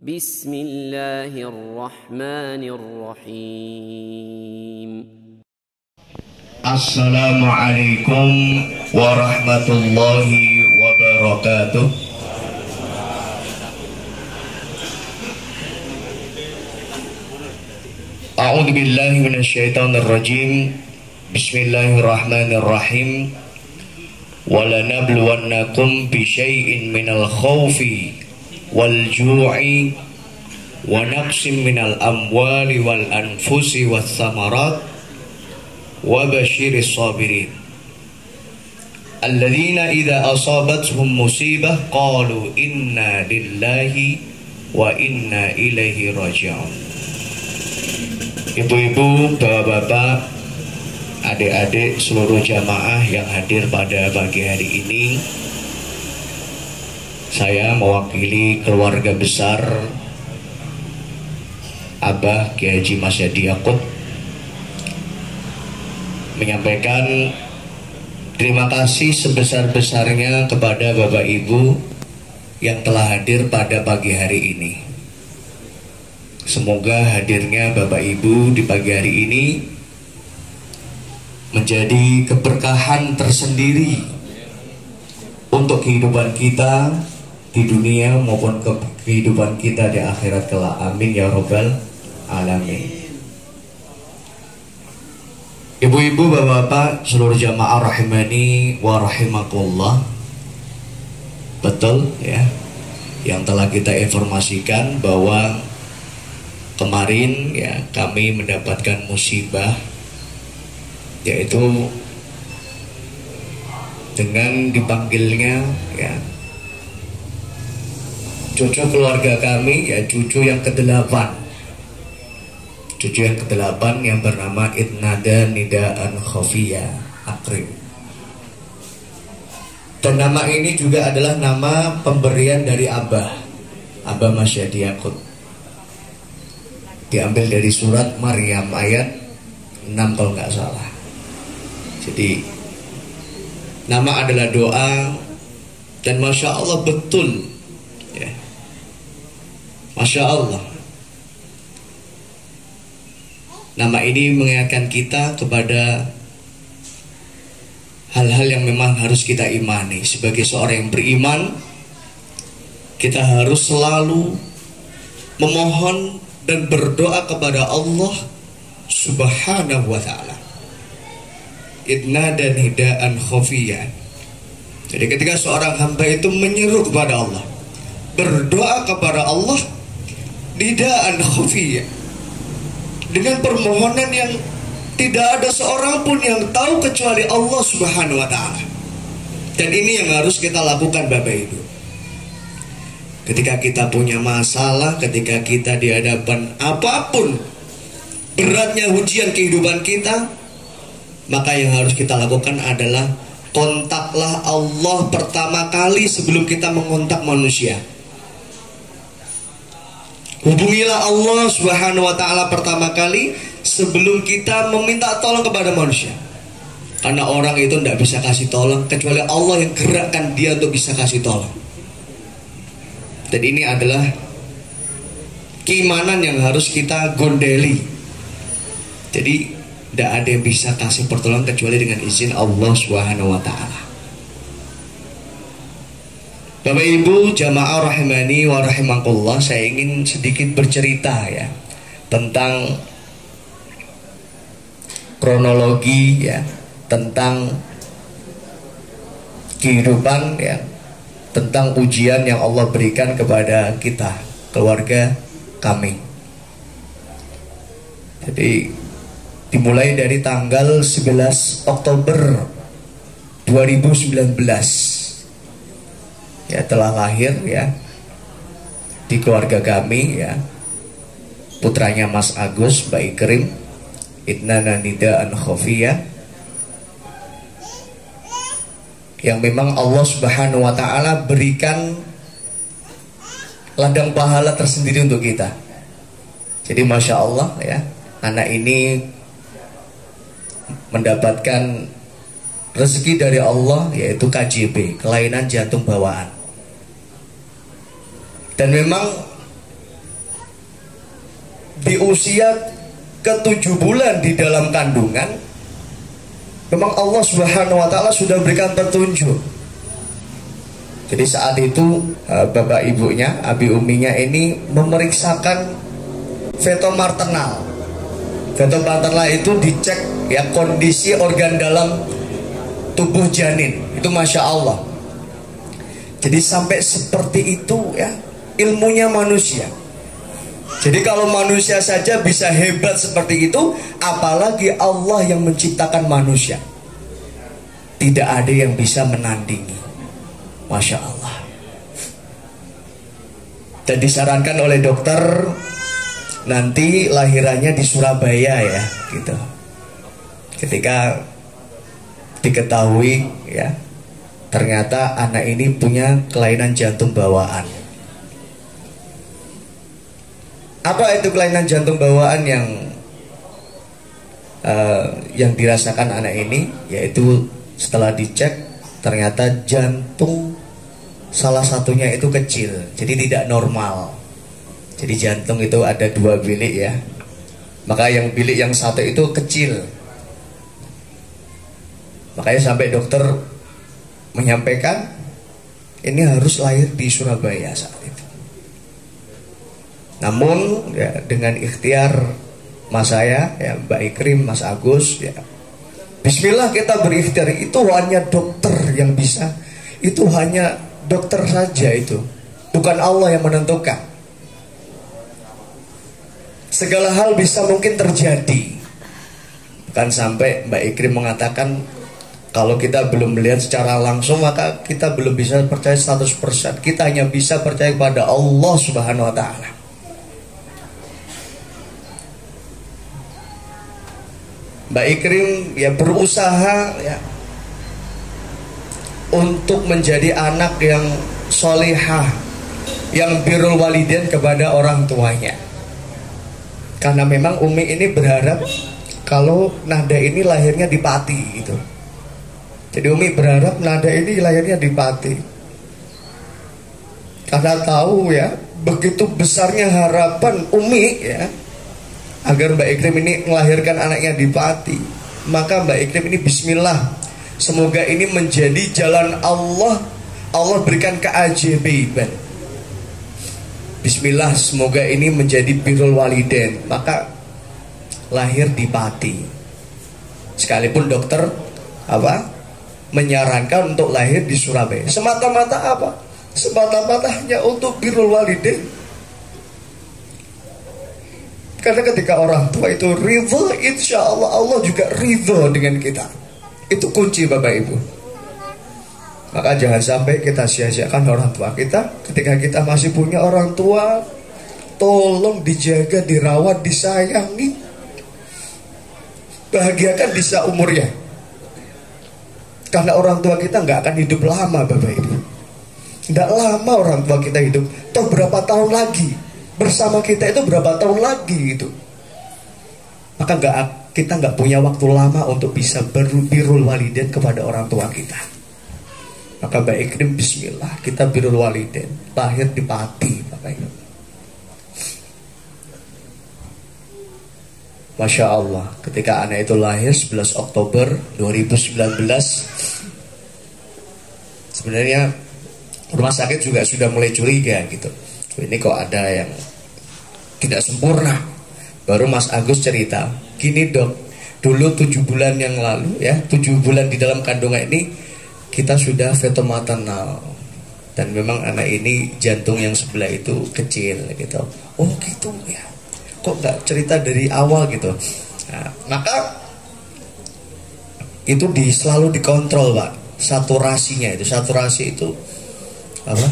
Bismillahirrahmanirrahim. Assalamualaikum warahmatullahi wabarakatuh. A'udzu billahi minasyaitonir rajim. Bismillahirrahmanirrahim. Walanabluwannakum bisyai'in minal khawfi wal ju'i wa naqsim minal amwali wal anfusi was samarat wa basyiris sabirin alladzina idza asabatuhum musibah qalu inna lillahi wa inna ilaihi raji'un. Ibu-ibu, bapak-bapak, adik-adik, seluruh jamaah yang hadir pada pagi hari ini, saya mewakili keluarga besar Abah Kiai Haji Mas Yadi Yaqut menyampaikan terima kasih sebesar-besarnya kepada Bapak Ibu yang telah hadir pada pagi hari ini. Semoga hadirnya Bapak Ibu di pagi hari ini menjadi keberkahan tersendiri untuk kehidupan kita di dunia maupun kehidupan kita di akhirat kelak. Amin ya robbal alamin. Ibu-ibu, bapak-bapak, seluruh jamaah rahimani wa rahimakumullah. Betul ya, yang telah kita informasikan bahwa kemarin ya kami mendapatkan musibah, yaitu dengan dipanggilnya ya cucu keluarga kami, ya cucu yang ke-8 yang bernama Itnada Nidaan Khofiyah Akrim. Dan nama ini juga adalah nama pemberian dari Abah Mas Yadi Yaqut, diambil dari surat Maryam ayat 6 kalau nggak salah. Jadi nama adalah doa, dan Masya Allah betul ya. Masya Allah, nama ini mengingatkan kita kepada hal-hal yang memang harus kita imani. Sebagai seorang yang beriman, kita harus selalu memohon dan berdoa kepada Allah Subhanahu wa ta'ala. Idna dan hidaan khofiyah. Jadi ketika seorang hamba itu menyeru kepada Allah, berdoa kepada Allah nidaan khofiyah, dengan permohonan yang tidak ada seorang pun yang tahu kecuali Allah Subhanahu wa ta'ala. Dan ini yang harus kita lakukan Bapak Ibu. Ketika kita punya masalah, ketika kita di hadapan apapun beratnya ujian kehidupan kita, maka yang harus kita lakukan adalah kontaklah Allah pertama kali sebelum kita mengontak manusia. Hubungilah Allah Subhanahu wa ta'ala pertama kali sebelum kita meminta tolong kepada manusia. Karena orang itu tidak bisa kasih tolong kecuali Allah yang gerakkan dia untuk bisa kasih tolong. Dan ini adalah keimanan yang harus kita gondeli. Jadi tidak ada yang bisa kasih pertolongan kecuali dengan izin Allah Subhanahu wa ta'ala. Bapak Ibu jamaah rahimani wa rahimakumullah, saya ingin sedikit bercerita ya tentang kronologi ya, tentang kehidupan ya, tentang ujian yang Allah berikan kepada kita, keluarga kami. Jadi dimulai dari tanggal 11 Oktober 2019 ya, telah lahir ya di keluarga kami ya putranya Mas Agus Mbak Ikrim Itnana Nidaan Khofiyah, yang memang Allah Subhanahu wa ta'ala berikan ladang pahala tersendiri untuk kita. Jadi Masya Allah ya, anak ini mendapatkan rezeki dari Allah, yaitu KJB, kelainan jantung bawaan. Dan memang di usia ke-7 bulan di dalam kandungan, memang Allah Subhanahu wa taala sudah berikan petunjuk. Jadi saat itu bapak ibunya, abi uminya ini memeriksakan feto maternal. Feto maternal itu dicek ya kondisi organ dalam tubuh janin. Itu Masya Allah. Jadi sampai seperti itu ya ilmunya manusia. Jadi kalau manusia saja bisa hebat seperti itu, apalagi Allah yang menciptakan manusia. Tidak ada yang bisa menandingi. Masya Allah. Dan disarankan oleh dokter nanti lahirannya di Surabaya ya, gitu. Ketika diketahui ya, ternyata anak ini punya kelainan jantung bawaan. Apa itu kelainan jantung bawaan yang dirasakan anak ini? Yaitu setelah dicek ternyata jantung salah satunya itu kecil, jadi tidak normal. Jadi jantung itu ada 2 bilik ya, maka yang bilik yang satu itu kecil. Makanya sampai dokter menyampaikan ini harus lahir di Surabaya saat itu. Namun ya, dengan ikhtiar mas saya ya, Mbak Ikrim, Mas Agus ya, bismillah kita berikhtiar. Itu hanya dokter yang bisa, itu hanya dokter saja, itu bukan Allah yang menentukan. Segala hal bisa mungkin terjadi. Bukan sampai Mbak Ikrim mengatakan kalau kita belum melihat secara langsung maka kita belum bisa percaya 100%. Kita hanya bisa percaya kepada Allah Subhanahu wa taala. Mbak Ikrim ya berusaha ya untuk menjadi anak yang solihah, yang birrul walidain kepada orang tuanya. Karena memang Umi ini berharap kalau Nada ini lahirnya di Pati gitu. Jadi Umi berharap Nada ini lahirnya di Pati. Karena tahu ya begitu besarnya harapan Umi ya agar Mbak Ikrim ini melahirkan anaknya di Pati. Maka Mbak Ikrim ini bismillah, semoga ini menjadi jalan Allah. Allah berikan keajaiban. Bismillah, semoga ini menjadi birrul walidain. Maka lahir di Pati. Sekalipun dokter menyarankan untuk lahir di Surabaya. Semata-mata apa? Semata-mata hanya untuk birrul walidain. Karena ketika orang tua itu ridho, insya Allah Allah juga ridho dengan kita. Itu kunci Bapak Ibu. Maka jangan sampai kita sia-siakan orang tua kita. Ketika kita masih punya orang tua, tolong dijaga, dirawat, disayangi, bahagiakan di seumurnya. Karena orang tua kita nggak akan hidup lama Bapak Ibu. Nggak lama orang tua kita hidup. Toh berapa tahun lagi bersama kita itu, berapa tahun lagi gitu. Maka kita nggak punya waktu lama untuk bisa birrul walidain kepada orang tua kita. Maka Mbak Ikrim bismillah, kita birrul walidain, lahir di Pati Bapak Ibu. Masya Allah, ketika anak itu lahir 11 Oktober 2019, sebenarnya rumah sakit juga sudah mulai curiga gitu. Ini kok ada yang tidak sempurna. Baru Mas Agus cerita, gini dok, dulu 7 bulan yang lalu ya, 7 bulan di dalam kandungan ini kita sudah feto maternal. Dan memang anak ini jantung yang sebelah itu kecil gitu. Oh gitu ya, kok nggak cerita dari awal gitu. Nah, maka itu selalu dikontrol Pak, saturasinya itu. Saturasi itu apa?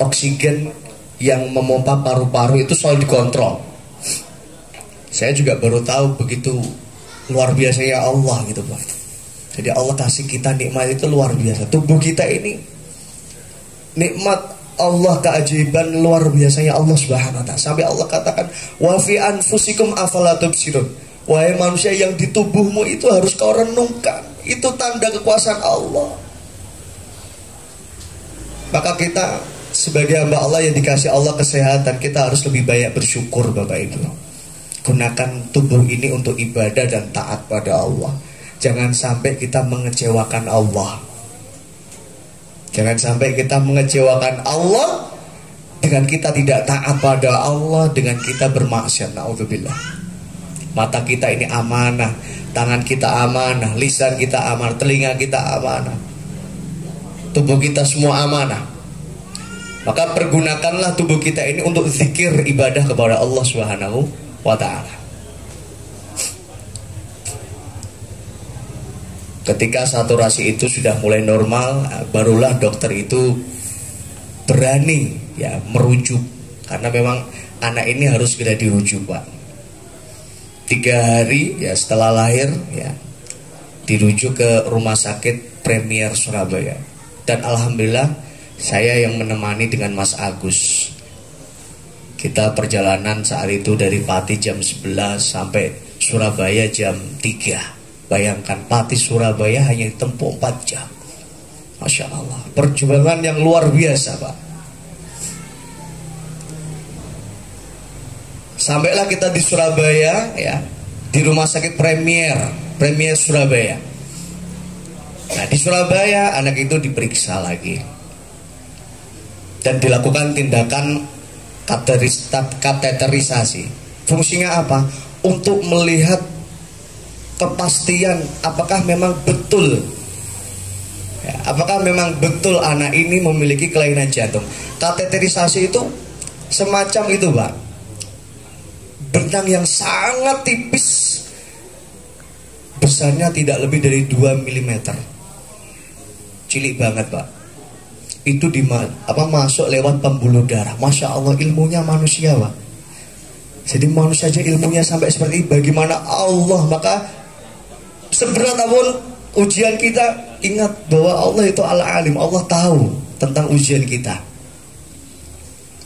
Oksigen yang memompa paru-paru itu selalu dikontrol. Saya juga baru tahu begitu luar biasanya Allah gitu Pak. Jadi Allah kasih kita nikmat itu luar biasa. Tubuh kita ini nikmat Allah, keajaiban luar biasanya Allah Subhanahu wa taala. Sampai Allah katakan, "Wa fi anfusikum afala tubsirun." Wahai manusia, yang di tubuhmu itu harus kau renungkan. Itu tanda kekuasaan Allah. Maka kita sebagai hamba Allah yang dikasih Allah kesehatan, kita harus lebih banyak bersyukur Bapak Ibu. Gunakan tubuh ini untuk ibadah dan taat pada Allah. Jangan sampai kita mengecewakan Allah. Jangan sampai kita mengecewakan Allah dengan kita tidak taat pada Allah, dengan kita bermaksiat. Na'udzubillah. Mata kita ini amanah, tangan kita amanah, lisan kita amanah, telinga kita amanah, tubuh kita semua amanah. Maka pergunakanlah tubuh kita ini untuk zikir ibadah kepada Allah Subhanahu wa ta'ala. Ketika saturasi itu sudah mulai normal, barulah dokter itu berani ya merujuk, karena memang anak ini harus segera dirujuk Pak. 3 hari ya setelah lahir ya dirujuk ke Rumah Sakit Premier Surabaya. Dan alhamdulillah saya yang menemani dengan Mas Agus. Kita perjalanan saat itu dari Pati jam 11 sampai Surabaya jam 3. Bayangkan, Pati Surabaya hanya ditempuh 4 jam. Masya Allah, perjuangan yang luar biasa Pak. Sampailah kita di Surabaya ya, di Rumah Sakit Premier Surabaya. Nah di Surabaya anak itu diperiksa lagi dan dilakukan tindakan kateterisasi. Fungsinya apa? Untuk melihat kepastian apakah memang betul ya, apakah memang betul anak ini memiliki kelainan jantung. Kateterisasi itu semacam itu Pak, benang yang sangat tipis, besarnya tidak lebih dari 2 mm, cilik banget Pak. Itu masuk lewat pembuluh darah. Masya Allah, ilmunya manusia Pak. Jadi manusia saja ilmunya sampai seperti ini, bagaimana Allah? Maka seberat apapun ujian kita, ingat bahwa Allah itu Al-Alim. Allah tahu tentang ujian kita.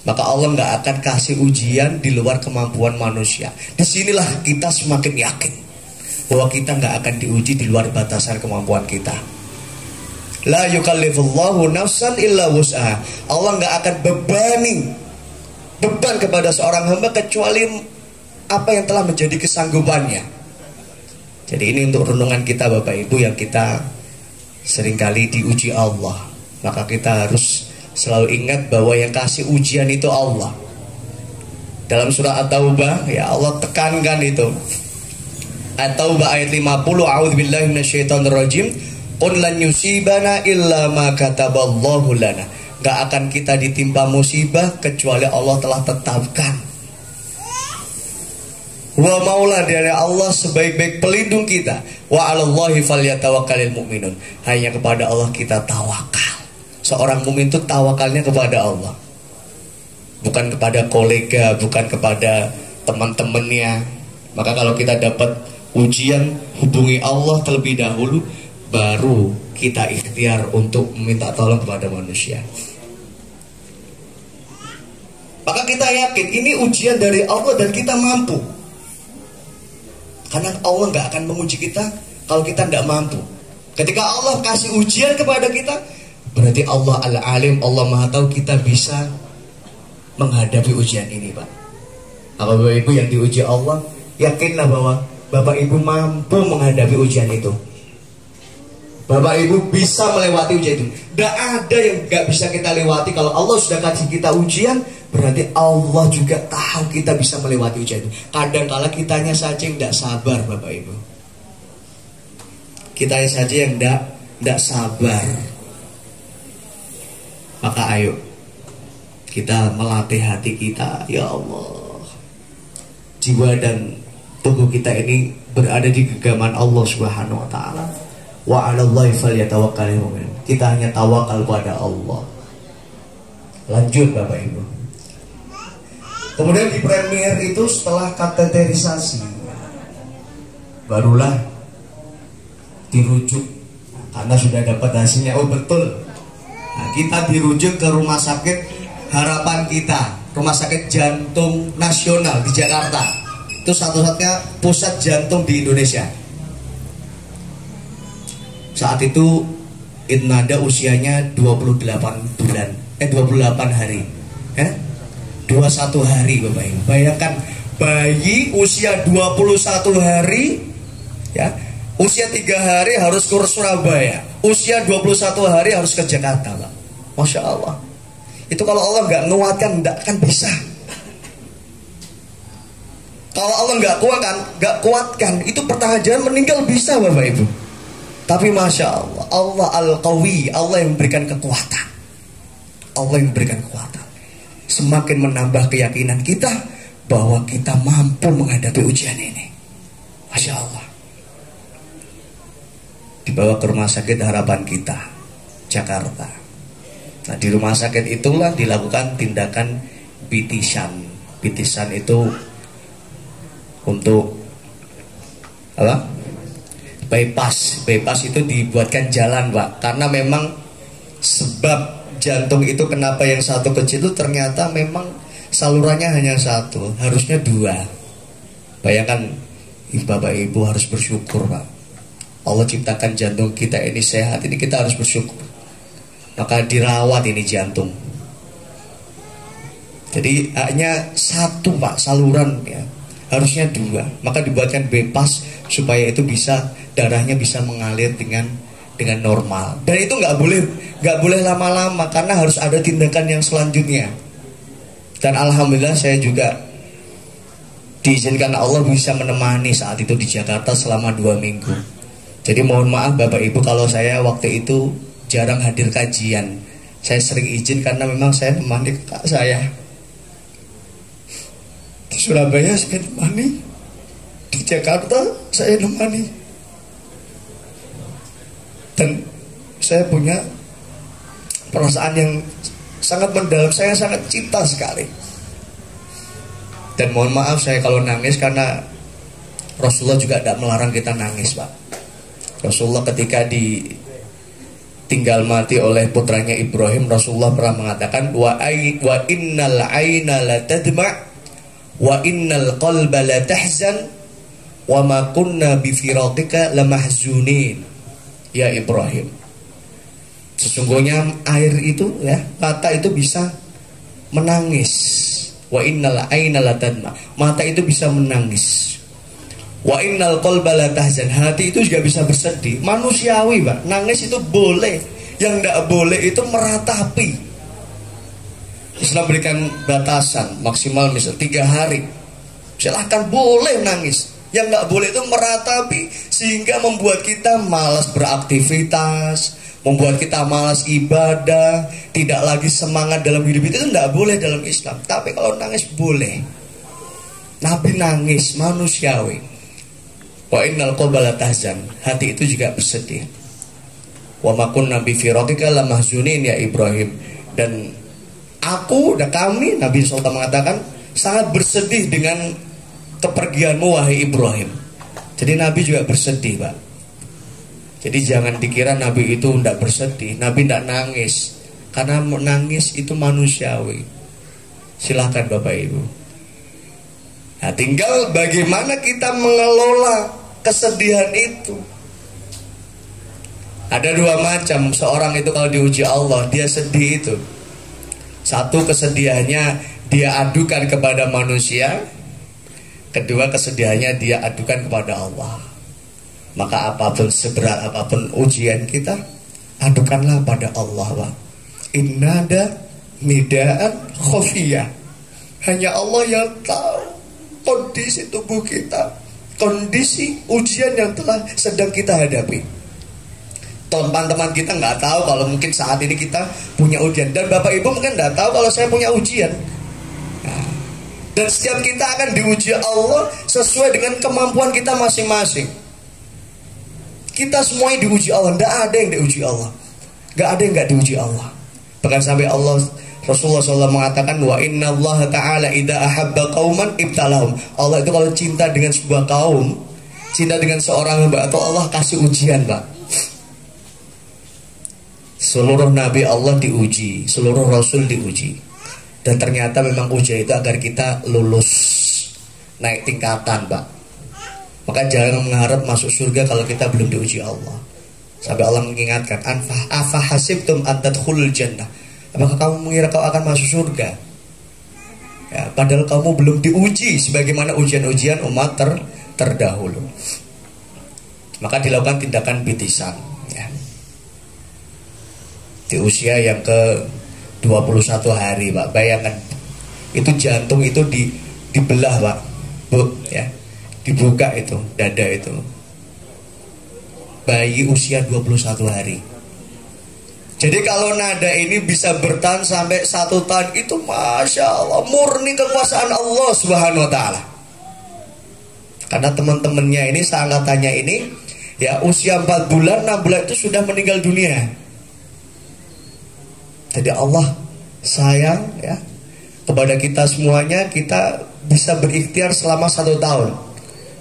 Maka Allah nggak akan kasih ujian di luar kemampuan manusia. Disinilah kita semakin yakin bahwa kita nggak akan diuji di luar batasan kemampuan kita. La yukallifullahu nafsan illa wus'aha. Allah nggak akan beban kepada seorang hamba kecuali apa yang telah menjadi kesanggupannya. Jadi ini untuk renungan kita Bapak Ibu yang kita seringkali diuji Allah. Maka kita harus selalu ingat bahwa yang kasih ujian itu Allah. Dalam surah At-Taubah ya Allah tekankan itu. At-Taubah ayat 50, a'udzubillahi minasyaitonirrajim. Qul lan yusibana illa ma kataballahu lana. Gak akan kita ditimpa musibah kecuali Allah telah tetapkan. Wa maula, dari Allah sebaik-baik pelindung kita. Wa 'alallahi falyatawakkalul mu'minun. Hanya kepada Allah kita tawakal. Seorang mukmin itu tawakalnya kepada Allah, bukan kepada kolega, bukan kepada teman-temannya. Maka kalau kita dapat ujian, hubungi Allah terlebih dahulu, baru kita ikhtiar untuk meminta tolong kepada manusia. Maka kita yakin ini ujian dari Allah dan kita mampu. Karena Allah nggak akan menguji kita kalau kita nggak mampu. Ketika Allah kasih ujian kepada kita, berarti Allah Al-Alim, Allah Maha Tahu kita bisa menghadapi ujian ini Pak. Apa Bapak Ibu yang diuji Allah, yakinlah bahwa Bapak Ibu mampu menghadapi ujian itu. Bapak Ibu bisa melewati ujian itu. Tidak ada yang gak bisa kita lewati. Kalau Allah sudah kasih kita ujian, berarti Allah juga tahu kita bisa melewati ujian itu. Kadang-kala kitanya saja yang tidak sabar Bapak Ibu. Kitanya saja yang tidak sabar. Maka ayo kita melatih hati kita. Ya Allah, jiwa dan tubuh kita ini berada di genggaman Allah Subhanahu wa ta'ala. Wa 'alallahi falyatawakkalul mu'minun. Kita hanya tawakal pada Allah. Lanjut Bapak Ibu. Kemudian di Premier itu setelah kateterisasi, barulah dirujuk karena sudah dapat hasilnya. Oh betul. Nah, kita dirujuk ke Rumah Sakit Harapan Kita, Rumah Sakit Jantung Nasional di Jakarta. Itu satu-satunya pusat jantung di Indonesia. Saat itu Idnada usianya 28 bulan. 28 hari. 21 hari Bapak Ibu. Bayangkan bayi usia 21 hari ya, usia 3 hari harus ke Surabaya, usia 21 hari harus ke Jakarta, Pak. Masya Allah. Itu kalau Allah nggak nguatkan, nggak akan bisa. Kalau Allah nggak kuatkan, itu pertengahan jalan meninggal bisa Bapak Ibu. Tapi Masya Allah, Allah Al-Qawi, Allah yang memberikan kekuatan. Allah yang memberikan kekuatan. Semakin menambah keyakinan kita bahwa kita mampu menghadapi ujian ini. Masya Allah. Dibawa ke rumah sakit harapan kita, Jakarta. Nah, di rumah sakit itulah dilakukan tindakan bitisan. Bitisan itu untuk apa? Bypass. Bypass itu dibuatkan jalan, Pak. Karena memang sebab jantung itu kenapa yang satu kecil itu ternyata memang salurannya hanya satu, harusnya 2. Bayangkan Bapak Ibu harus bersyukur, Pak. Allah ciptakan jantung kita ini sehat, ini kita harus bersyukur. Maka dirawat ini jantung. Jadi hanya 1, Pak, saluran ya. Harusnya 2. Maka dibuatkan bypass supaya itu bisa, darahnya bisa mengalir dengan normal. Dan itu nggak boleh lama-lama karena harus ada tindakan yang selanjutnya. Dan alhamdulillah saya juga diizinkan Allah bisa menemani saat itu di Jakarta selama 2 minggu. Jadi mohon maaf Bapak Ibu kalau saya waktu itu jarang hadir kajian. Saya sering izin karena memang saya menemani kakak saya di Surabaya, saya menemani di Jakarta, saya menemani. Dan saya punya perasaan yang sangat mendalam, saya sangat cinta sekali. Dan mohon maaf saya kalau nangis karena Rasulullah juga tidak melarang kita nangis, Pak. Rasulullah ketika ditinggal mati oleh putranya Ibrahim, Rasulullah pernah mengatakan wa innal aina la tadma' wa innal qalba la tahzan wa ma kunna bi firaqika lamahzunin. Ya Ibrahim, sesungguhnya air itu ya, mata itu bisa menangis. Wa innal aina la tadma, mata itu bisa menangis. Wa innal qalba la tahzan, hati itu juga bisa bersedih. Manusiawi, Pak. Nangis itu boleh. Yang tidak boleh itu meratapi. Islam berikan batasan maksimal misal 3 hari. Silahkan boleh nangis. Yang nggak boleh itu meratapi sehingga membuat kita malas beraktivitas, membuat kita malas ibadah, tidak lagi semangat dalam hidup. Itu nggak boleh dalam Islam. Tapi kalau nangis boleh. Nabi nangis manusiawi. Wa innal qalba la tahzan, hati itu juga bersedih. Wa ma kunna bi firaqika lamahzunin ya Ibrahim. Dan aku dan kami, Nabi SAW mengatakan, sangat bersedih dengan kepergianmu wahai Ibrahim. Jadi Nabi juga bersedih, Pak. Jadi jangan dikira Nabi itu tidak bersedih. Nabi tidak nangis. Karena menangis itu manusiawi. Silahkan Bapak Ibu. Nah, tinggal bagaimana kita mengelola kesedihan itu. Ada 2 macam. Seorang itu kalau diuji Allah, dia sedih itu. Satu, kesedihannya dia adukan kepada manusia. Kedua, kesedihannya dia adukan kepada Allah. Maka apapun, seberat apapun ujian kita, adukanlah pada Allah, Pak. Innada nidaan khofiyah. Hanya Allah yang tahu kondisi tubuh kita, kondisi ujian yang telah sedang kita hadapi. Teman-teman kita nggak tahu kalau mungkin saat ini kita punya ujian. Dan Bapak Ibu mungkin nggak tahu kalau saya punya ujian. Nah, dan setiap kita akan diuji Allah sesuai dengan kemampuan kita masing-masing. Kita semuanya diuji Allah. Nggak ada yang diuji Allah. Nggak ada yang nggak diuji Allah. Bahkan sampai Rasulullah SAW mengatakan wa inna Allah ta'ala idha ahabba qauman ibtalahum. Allah itu kalau cinta dengan sebuah kaum, cinta dengan seorang hamba, atau Allah kasih ujian, Pak. Seluruh Nabi Allah diuji, seluruh Rasul diuji. Dan ternyata memang ujian itu agar kita lulus, naik tingkatan, Pak. Maka jangan mengharap masuk surga kalau kita belum diuji Allah. Sampai Allah mengingatkan, afa hasibtum an tadkhulul jannah. Apakah kamu mengira kau akan masuk surga? Ya, padahal kamu belum diuji sebagaimana ujian-ujian umat terdahulu. Maka dilakukan tindakan bitisan, ya. Di usia yang ke 21 hari, Pak. Bayangkan, itu jantung itu dibelah, Pak. Bu, ya. Dibuka itu, dada itu. Bayi usia 21 hari. Jadi kalau nada ini bisa bertahan sampai 1 tahun, itu Masya Allah, murni kekuasaan Allah Subhanahu wa ta'ala. Karena teman-temannya ini, seangkatannya ini, ya usia 4 bulan, 6 bulan itu sudah meninggal dunia. Jadi Allah sayang, ya, kepada kita semuanya. Kita bisa berikhtiar selama 1 tahun.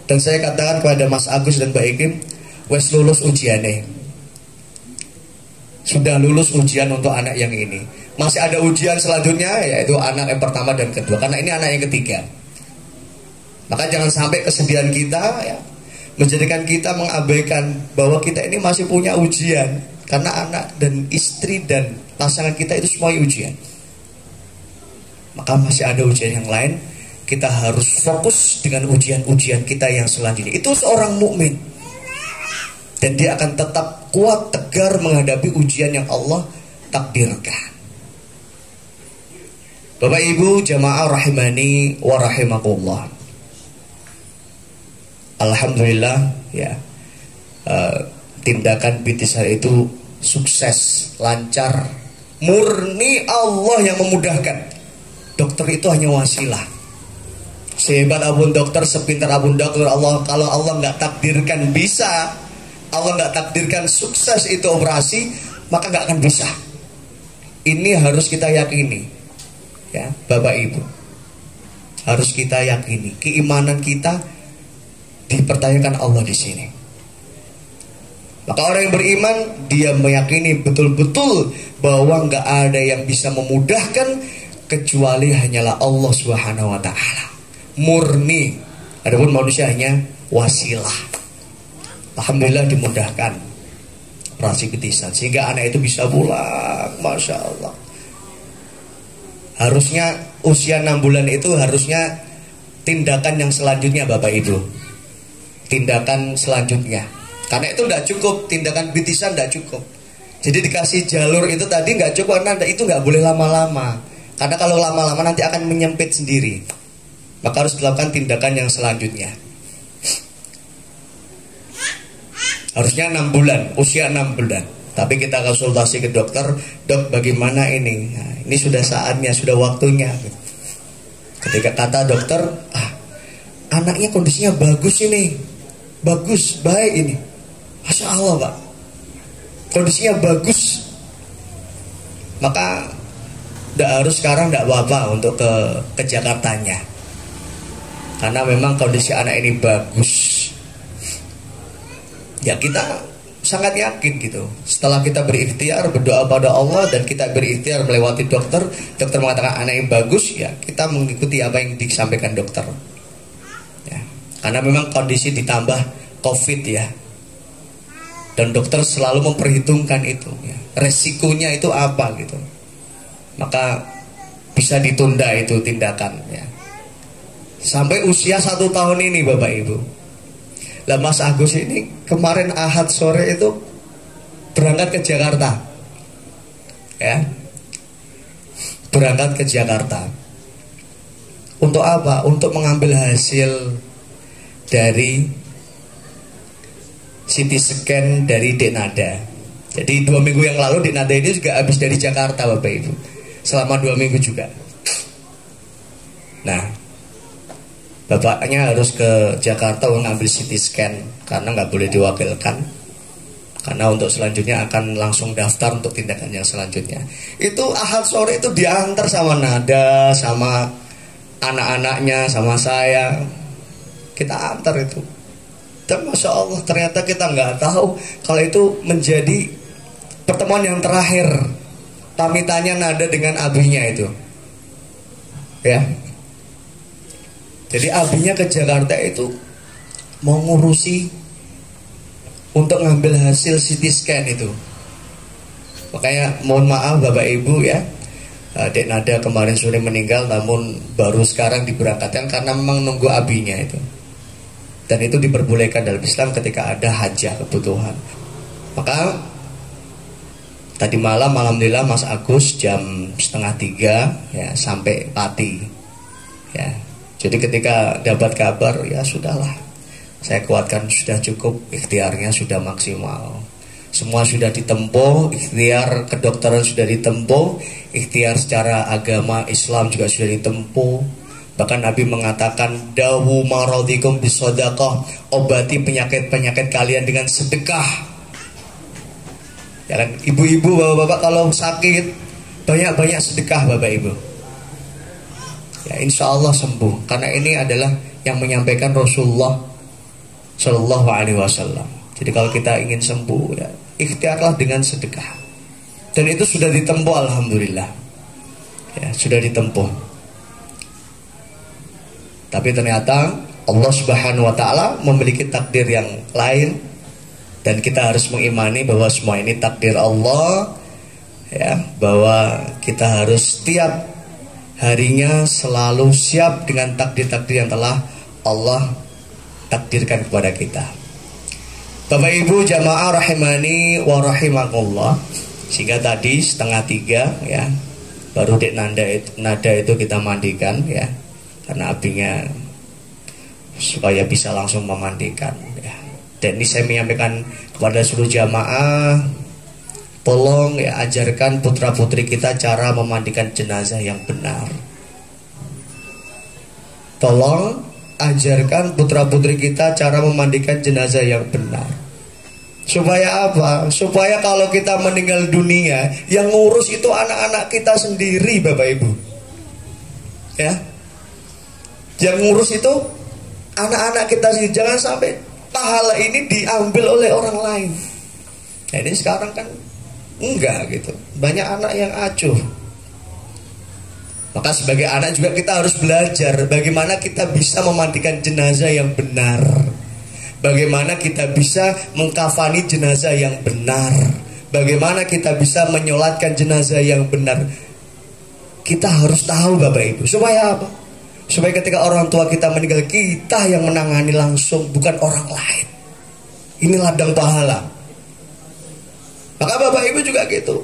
Dan saya katakan kepada Mas Agus dan Mbak Ikim, wes lulus ujiannya. Sudah lulus ujian untuk anak yang ini. Masih ada ujian selanjutnya, yaitu anak yang pertama dan kedua. Karena ini anak yang ketiga. Maka jangan sampai kesedihan kita, ya, menjadikan kita mengabaikan bahwa kita ini masih punya ujian. Karena anak dan istri dan pasangan kita itu semua ujian. Maka masih ada ujian yang lain. Kita harus fokus dengan ujian-ujian kita yang selanjutnya. Itu seorang mukmin. Dan dia akan tetap kuat, tegar menghadapi ujian yang Allah takdirkan. Bapak Ibu jamaah rahimani wa rahimakumullah. Alhamdulillah, ya, tindakan bitisan itu sukses, lancar, murni Allah yang memudahkan. Dokter itu hanya wasilah. Sehebat apapun dokter, sepintar apapun dokter, Allah, kalau Allah nggak takdirkan bisa, Allah nggak takdirkan sukses itu operasi, maka nggak akan bisa. Ini harus kita yakini, ya Bapak Ibu. Harus kita yakini, keimanan kita dipertanyakan Allah di sini. Maka orang yang beriman, dia meyakini betul-betul bahwa nggak ada yang bisa memudahkan kecuali hanyalah Allah Subhanahu wa ta'ala. Murni. Adapun manusia hanya wasilah. Alhamdulillah dimudahkan operasi bitisan sehingga anak itu bisa pulang. Masya Allah. Harusnya usia 6 bulan itu harusnya tindakan yang selanjutnya Bapak Ibu. Tindakan selanjutnya. Karena itu tidak cukup, tindakan bitisan tidak cukup. Jadi dikasih jalur itu tadi nggak cukup, karena itu nggak boleh lama-lama. Karena kalau lama-lama nanti akan menyempit sendiri. Maka harus dilakukan tindakan yang selanjutnya. Harusnya 6 bulan, usia 6 bulan. Tapi kita konsultasi ke dokter, dok bagaimana ini? Nah, ini sudah saatnya, sudah waktunya. Ketika kata dokter, anaknya kondisinya bagus ini, bagus, baik ini. Masya Allah Pak, kondisinya bagus. Maka tidak harus sekarang, tidak apa-apa untuk ke Jakartanya. Karena memang kondisi anak ini bagus. Ya kita sangat yakin gitu. Setelah kita berikhtiar, berdoa pada Allah, dan kita berikhtiar melewati dokter, dokter mengatakan anak yang bagus, ya kita mengikuti apa yang disampaikan dokter. Ya, karena memang kondisi ditambah COVID, ya. Dan dokter selalu memperhitungkan itu, ya. Resikonya itu apa gitu. Maka bisa ditunda itu tindakan, ya. Sampai usia 1 tahun ini Bapak Ibu. Lah Mas Agus ini kemarin Ahad sore itu berangkat ke Jakarta, ya, berangkat ke Jakarta. Untuk apa? Untuk mengambil hasil dari CT scan dari Deknada. Jadi 2 minggu yang lalu Deknada ini juga habis dari Jakarta Bapak Ibu, selama 2 minggu juga. Nah, bapaknya harus ke Jakarta mengambil CT scan karena nggak boleh diwakilkan. Karena untuk selanjutnya akan langsung daftar untuk tindakan yang selanjutnya. Itu Ahad sore itu diantar sama Nada, sama anak-anaknya, sama saya. Kita antar itu. Dan Masya Allah ternyata kita nggak tahu kalau itu menjadi pertemuan yang terakhir pamitannya Nada dengan abinya itu, ya. Jadi abinya ke Jakarta itu mau ngurusi untuk ngambil hasil CT scan itu. Makanya mohon maaf Bapak Ibu, ya, Dek Nada kemarin sore meninggal, namun baru sekarang diberangkatkan karena memang nunggu abinya itu. Dan itu diperbolehkan dalam Islam ketika ada hajah kebutuhan. Maka tadi malam alhamdulillah Mas Agus jam 2:30 ya sampai Pati. Ya. Jadi ketika dapat kabar ya sudahlah. Saya kuatkan sudah cukup, ikhtiarnya sudah maksimal. Semua sudah ditempuh, ikhtiar kedokteran sudah ditempuh, ikhtiar secara agama Islam juga sudah ditempuh. Bahkan Nabi mengatakan, dawu maradikum bisodaqah, obati penyakit-penyakit kalian dengan sedekah. Ya kan, ibu-ibu, bapak-bapak kalau sakit, banyak-banyak sedekah bapak ibu. Ya insya Allah sembuh, karena ini adalah yang menyampaikan Rasulullah Shallallahu Alaihi Wasallam. Jadi kalau kita ingin sembuh ya ikhtiarlah dengan sedekah. Dan itu sudah ditempuh alhamdulillah. Ya, sudah ditempuh. Tapi ternyata Allah Subhanahu wa taala memiliki takdir yang lain dan kita harus mengimani bahwa semua ini takdir Allah ya, bahwa kita harus setiap harinya selalu siap dengan takdir-takdir yang telah Allah takdirkan kepada kita. Bapak Ibu jamaah rahimani wa rahimakumullah. Sehingga tadi 2:30 ya baru Dek Nada itu kita mandikan ya, karena abinya supaya bisa langsung memandikan ya. Dan ini saya menyampaikan kepada seluruh jamaah, tolong ya ajarkan putra putri kita cara memandikan jenazah yang benar. Tolong ajarkan putra putri kita cara memandikan jenazah yang benar. Supaya apa? Supaya kalau kita meninggal dunia, yang ngurus itu anak-anak kita sendiri Bapak Ibu. Ya. Yang ngurus itu anak-anak kita sendiri. Jangan sampai pahala ini diambil oleh orang lain. Nah, ini sekarang kan enggak gitu. Banyak anak yang acuh. Maka sebagai anak juga kita harus belajar bagaimana kita bisa memandikan jenazah yang benar. Bagaimana kita bisa mengkafani jenazah yang benar. Bagaimana kita bisa menyolatkan jenazah yang benar. Kita harus tahu Bapak Ibu. Supaya apa? Supaya ketika orang tua kita meninggal, kita yang menangani langsung, bukan orang lain. Ini ladang pahala. Maka Bapak Ibu juga gitu.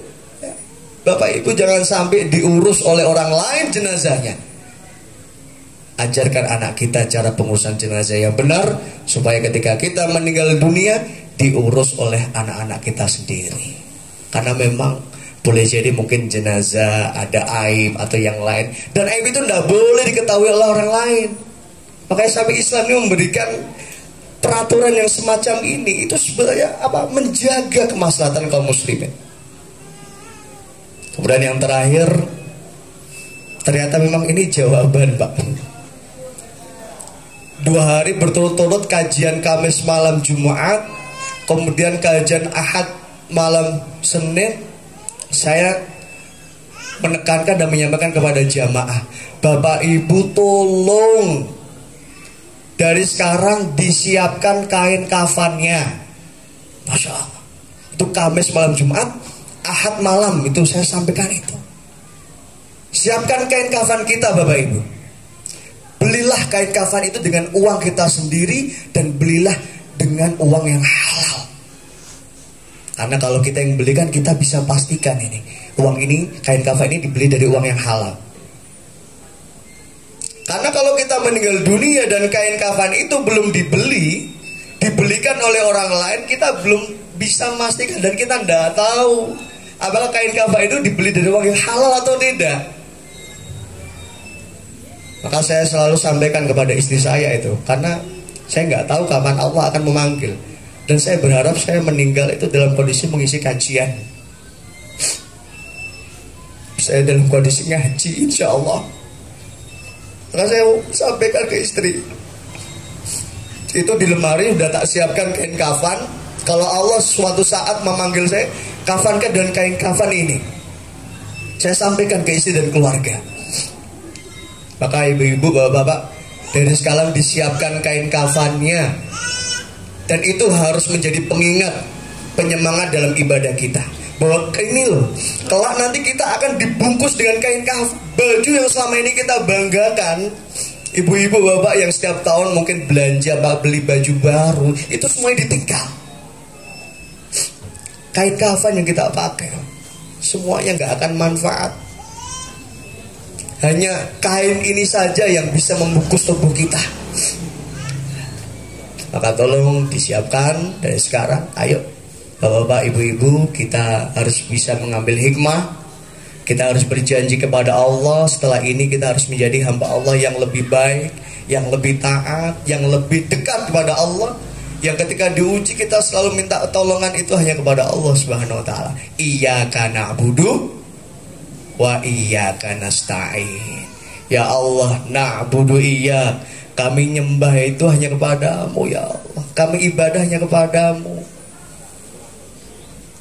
Bapak Ibu jangan sampai diurus oleh orang lain jenazahnya. Ajarkan anak kita cara pengurusan jenazah yang benar, supaya ketika kita meninggal dunia diurus oleh anak-anak kita sendiri. Karena memang boleh jadi mungkin jenazah ada aib atau yang lain, dan aib itu tidak boleh diketahui oleh orang lain. Makanya sampai Islam ini memberikan peraturan yang semacam ini. Itu sebenarnya apa? Menjaga kemaslahatan kaum muslimin. Kemudian yang terakhir, ternyata memang ini jawaban Pak. 2 hari berturut-turut kajian Kamis malam Jumat, kemudian kajian Ahad malam Senin, saya menekankan dan menyampaikan kepada jamaah, Bapak Ibu tolong dari sekarang disiapkan kain kafannya. Masya Allah. Itu Kamis malam Jumat, Ahad malam itu saya sampaikan itu. Siapkan kain kafan kita Bapak Ibu. Belilah kain kafan itu dengan uang kita sendiri, dan belilah dengan uang yang halal. Karena kalau kita yang belikan, kita bisa pastikan ini uang ini, kain kafan ini dibeli dari uang yang halal. Karena kalau kita meninggal dunia dan kain kafan itu belum dibelikan oleh orang lain, kita belum bisa memastikan, dan kita tidak tahu apakah kain kafan itu dibeli dari uang yang halal atau tidak. Maka saya selalu sampaikan kepada istri saya itu, karena saya nggak tahu kapan Allah akan memanggil, dan saya berharap saya meninggal itu dalam kondisi mengisi kajian. Saya dalam kondisi ngaji insya Allah. Maka saya sampaikan ke istri, itu di lemari udah tak siapkan kain kafan. Kalau Allah suatu saat memanggil saya, kafankan dengan kain kafan ini. Saya sampaikan ke istri dan keluarga. Maka ibu-ibu, bapak-bapak, dari sekarang disiapkan kain kafannya. Dan itu harus menjadi pengingat, penyemangat dalam ibadah kita. bahwa ini loh, kelak nanti kita akan dibungkus dengan kain kafan. Baju yang selama ini kita banggakan, ibu-ibu bapak yang setiap tahun mungkin belanja beli baju baru, itu semuanya ditinggal. Kain kafan yang kita pakai semuanya nggak akan manfaat. Hanya kain ini saja yang bisa membungkus tubuh kita. Maka tolong disiapkan dari sekarang. Ayo bapak-bapak, ibu-ibu, kita harus bisa mengambil hikmah. Kita harus berjanji kepada Allah. Setelah ini kita harus menjadi hamba Allah yang lebih baik, yang lebih taat, yang lebih dekat kepada Allah. Yang ketika diuji kita selalu minta tolongan itu hanya kepada Allah Subhanahu wa taala. Iyyaka na'budu wa iyyaka nasta'in. Ya Allah, na'budu iyyak. Kami nyembah itu hanya kepadamu ya Allah. Kami ibadahnya kepadamu.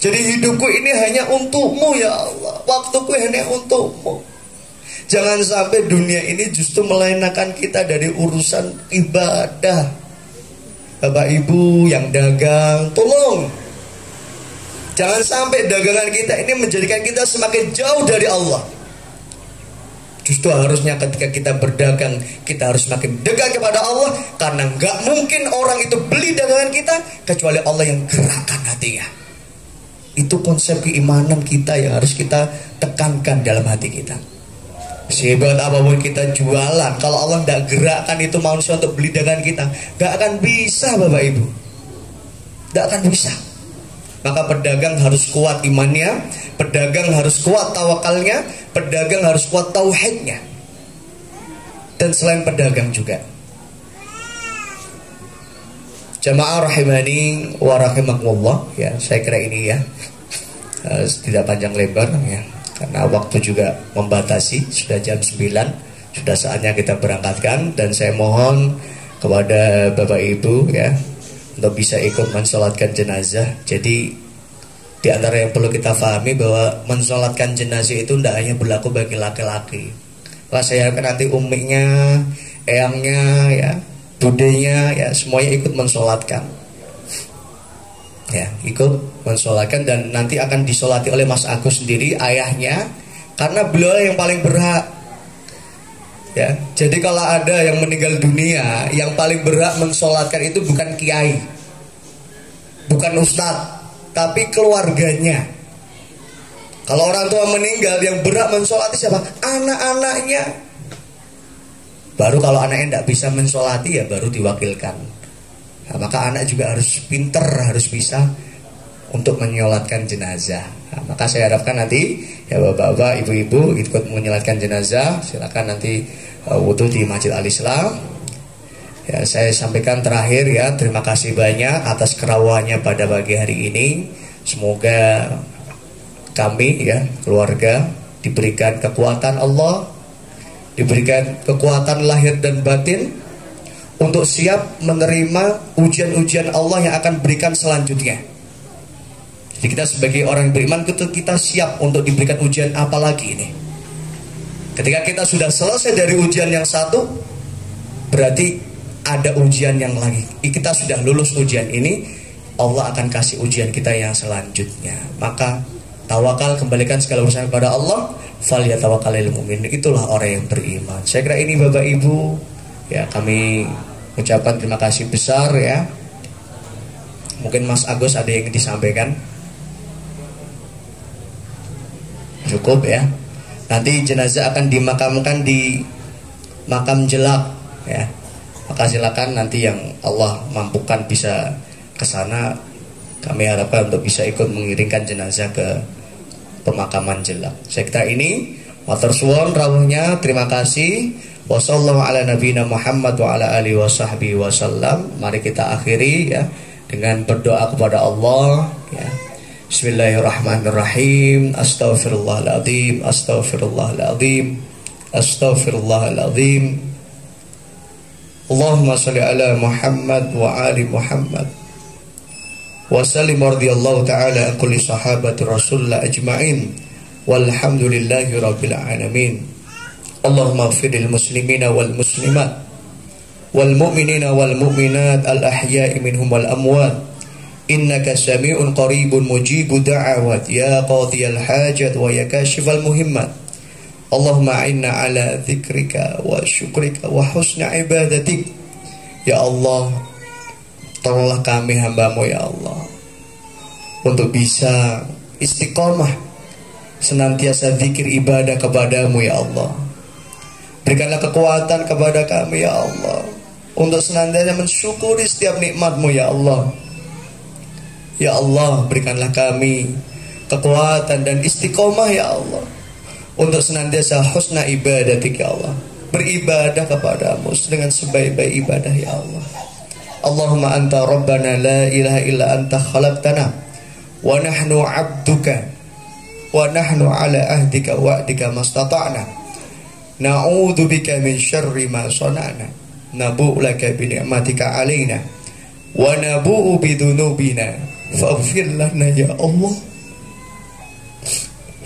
Jadi hidupku ini hanya untukmu ya Allah. Waktuku hanya untukmu. Jangan sampai dunia ini justru melenakan kita dari urusan ibadah. Bapak ibu yang dagang, tolong. Jangan sampai dagangan kita ini menjadikan kita semakin jauh dari Allah. Justru harusnya ketika kita berdagang, kita harus semakin dekat kepada Allah. Karena nggak mungkin orang itu beli dagangan kita kecuali Allah yang gerakkan hatinya. Itu konsep keimanan kita yang harus kita tekankan dalam hati kita. Sehebat apapun kita jualan, kalau Allah tidak gerakkan itu manusia untuk beli dagangan kita, gak akan bisa Bapak Ibu. Gak akan bisa. Maka pedagang harus kuat imannya, pedagang harus kuat tawakalnya, pedagang harus kuat tauhidnya. Dan selain pedagang juga, jamaah rahimani wa rahimakumullah, ya saya kira ini ya tidak panjang lebar ya, karena waktu juga membatasi, sudah jam 9, sudah saatnya kita berangkatkan. Dan saya mohon kepada Bapak Ibu ya untuk bisa ikut mensolatkan jenazah. Jadi di antara yang perlu kita pahami bahwa mensolatkan jenazah itu tidak hanya berlaku bagi laki-laki. Wah, saya harapkan nanti umiknya, eyangnya ya, budenya ya, semuanya ikut mensolatkan. Ya, ikut mensolatkan, dan nanti akan disolati oleh Mas Agus sendiri, ayahnya, karena beliau yang paling berhak. Ya, jadi kalau ada yang meninggal dunia, yang paling berhak mensolatkan itu bukan kiai, bukan ustadz, tapi keluarganya. Kalau orang tua meninggal, yang berhak mensolati siapa? Anak-anaknya. Baru kalau anaknya tidak bisa mensolati ya baru diwakilkan. Nah, maka anak juga harus pinter, harus bisa untuk menyolatkan jenazah. Nah, maka saya harapkan nanti ya bapak-bapak, ibu-ibu ikut menyolatkan jenazah. Silakan nanti wudhu di Masjid Al-Islam. Ya, saya sampaikan terakhir ya, terima kasih banyak atas kerawaannya pada pagi hari ini. Semoga kami ya, keluarga, diberikan kekuatan Allah, diberikan kekuatan lahir dan batin untuk siap menerima ujian-ujian Allah yang akan berikan selanjutnya. Jadi kita sebagai orang yang beriman, kita siap untuk diberikan ujian apa lagi ini. Ketika kita sudah selesai dari ujian yang satu, berarti ada ujian yang lagi. Kita sudah lulus ujian ini, Allah akan kasih ujian kita yang selanjutnya. Maka tawakal, kembalikan segala urusan kepada Allah. Falyatawakkalul mu'min, itulah orang yang beriman. Saya kira ini Bapak Ibu ya, kami ucapkan terima kasih besar ya. Mungkin Mas Agus ada yang disampaikan? Cukup ya. Nanti jenazah akan dimakamkan di makam Jelak ya. Maka silakan nanti yang Allah mampukan bisa ke sana. Kami harapkan untuk bisa ikut mengiringkan jenazah ke pemakaman Jelak. Saya kira ini matur suwun rawuhnya. Terima kasih. Wassallallahu ala nabiyina Muhammad wa ala alihi wasahbihi wasallam. Mari kita akhiri ya dengan berdoa kepada Allah ya. Bismillahirrahmanirrahim. Astaghfirullahaladzim, astaghfirullahaladzim, astaghfirullahaladzim. Allahumma salli ala Muhammad wa ali Muhammad wa sallim radhiyallahu ta'ala an kulli sahabati rasulullah ajma'in walhamdulillahi rabbil alamin. Allahumma ighfir lil muslimina wal muslimat wal mu'minina wal mu'minat al ahya'i minhum wal amwat innaka sami'un qaribun mujibud da'awat ya qadiyal hajat wa ya kashifal muhimmat. Allahumma inna ala dzikrika wa syukrika wa husna ibadatik. Ya Allah, tolonglah kami hamba-Mu ya Allah untuk bisa istiqomah senantiasa zikir ibadah kepada-Mu ya Allah. Berikanlah kekuatan kepada kami ya Allah untuk senantiasa mensyukuri setiap nikmat-Mu ya Allah. Ya Allah, berikanlah kami kekuatan dan istiqomah ya Allah untuk senantiasa husna ibadatik ya Allah, beribadah kepadamu dengan sebaik-baik ibadah ya Allah. Allahumma anta rabbana la ilaha illa anta khalaqtana wa nahnu abduka wa nahnu ala ahdika wa'dika mastata'na na'udzu bika min syarri ma sana'na nabu'u laka bi ni'matika alaina wa nabu'u bi dzunubina faghfir lana ya Allah.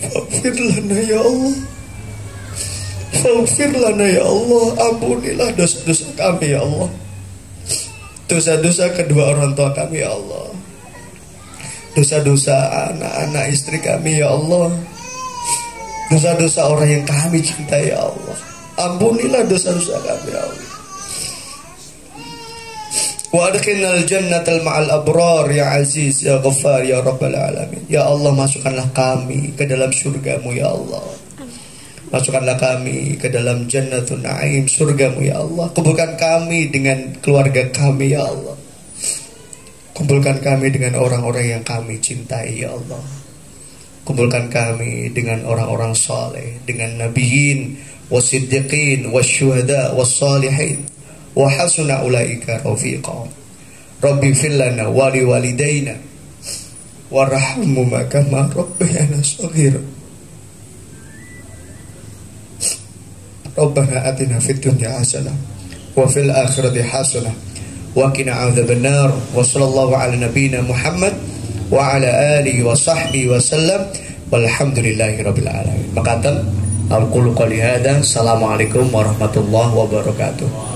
Faghfir lana ya Allah. Faghfir lana ya Allah. Ampunilah dosa-dosa kami ya Allah, dosa-dosa kedua orang tua kami ya Allah, dosa-dosa anak-anak istri kami ya Allah, dosa-dosa orang yang kami cintai ya Allah. Ampunilah dosa-dosa kami ya Allah. Wa adkhilnal jannatal ma'al abrar ya aziz ya ghaffar ya rabbal alamin. Ya Allah, masukkanlah kami ke dalam surga-Mu ya Allah. Masukkanlah kami ke dalam jannatul na'im, surga-Mu ya Allah. Kumpulkan kami dengan keluarga kami ya Allah. Kumpulkan kami dengan orang-orang yang kami cintai ya Allah. Kumpulkan kami dengan orang-orang saleh, dengan nabiyyin wasiddiqin wasyuhada wassalihin wa hasuna ulaika rafiqa. Rabbi fil lana wa li walidaina warhamhuma kama rabbayana shaghira. Rabbana atina fid dunya hasanah wa fil akhirati hasanah wa qina adzabannar. Wa sallallahu ala nabiyyina Muhammad wa ala alihi wa sahbihi wa sallam walhamdulillahi rabbil alamin. Makaten aqulu qouli hadza. Assalamualaikum warahmatullahi wabarakatuh.